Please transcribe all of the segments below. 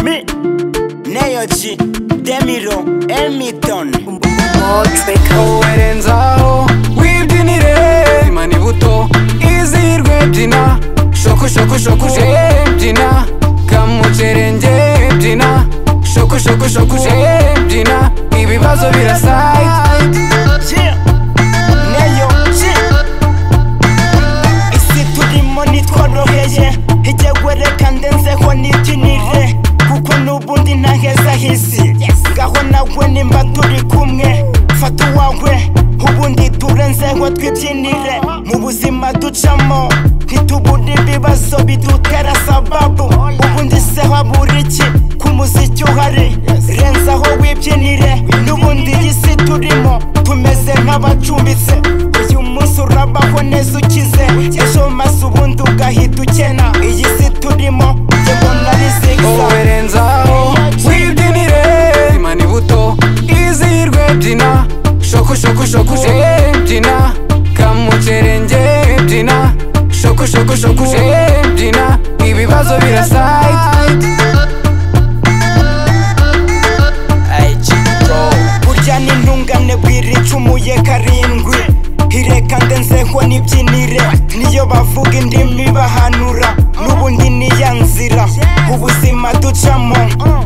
Me, Neyo G, Demiro, Emiton, Umoja, Renzaho, wibyinire imani buto izirwe byina shoko shoko shoko byina kamucerenge byina shoko shoko shoko byina ibibazo biraside Neyo G. Isi turimo nitworoheye hijyegwe reka ndenzeho nibyinire kuko n'ubundi ntaheza hisi ngaho nawe nimba turi kumwe fata uwawe ubundi turenzeho twibyinire mu buzima ducamo ntitubure ibibazo bidutera sababu ubundi se habura iki ku muziki uhari renzaho wibyinire n'ubundi iyi si turimo tumeze nk'abacumbitse uyu munsi urabaho neza ukize ejo maze ubundi ugahita ukena iyi si turimo njye mbona ari zigza Renzaho wibyinire imani buto izirwe byina shoko shoko shoko byina kamucerenge byina shoko shoko shoko byina ibibazo biraside burya n'intungane bwiricumuye karindwi hireka ndenzeho nibyinire niyo bavuga indimi bahanura n'ubundi niya nzira ubuzima ducamo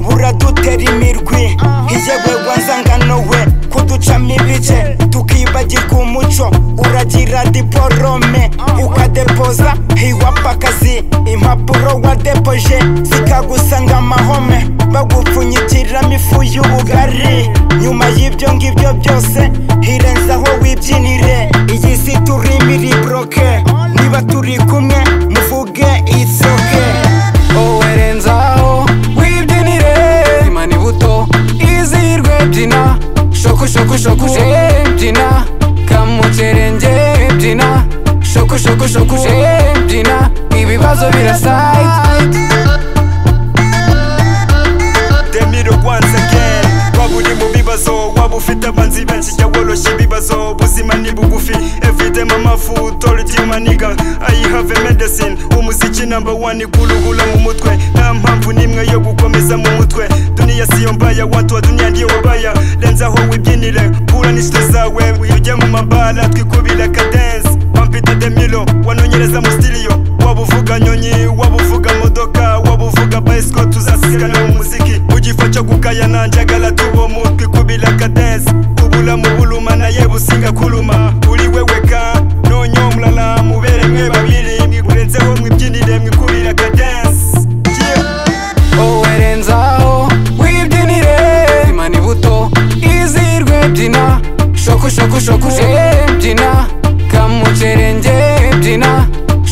buradutera imirwi yewe wanzangano we kuducamo ibice tukibagirwa umuco uragira diporome ukadepoza hiwapa akazi impapuro wadepoje zikagusanga amahome bagupfunyitiramo ifu y'ubugari nyuma y'ibyo ngibyo byose hirenzaho wibyinire iyi si turimo iri broke niba turi kumwe muvuge it's okay. Renzaho wibyinire imani buto izirwe byina shoko shoko shoko byina kamucerenge byina shoko shoko shoko byina ibibazo biraside Demiro once again waba uri mu bibazo waba ufite abanzi benshi jya woroshya ibibazo ubuzima ni bugufi everyday amafu told you maniga I have a medicine umuziki number one kuruhura mu mutwe nta mpamvu nimwe yo gukomeza mu mutwe dunia siyo mbaya watu wa dunia ndio wabaya Renzaho wibyinire pura n'ishite zawe ujye mu mabara twikubira cadence pampita Demiro wanonyereza mu studio waba uvuga nyonyi waba uvuga modoka waba uvuga bicycle tuzasigana mu muziki ugifasha gukaya nanjagala tubo mutwe kubira cadence ubula mu buluma naye businga kuluma uri wewe ka nonyo mulala mubere mwe babiri urenzeho mwibyinire mwikubira cadence Renzaho wibyinire imani buto izirwe byina shoko shoko shoko byina kamucerenge byina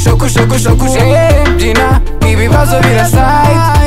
shoko shoko shoko byina ibibazo biraside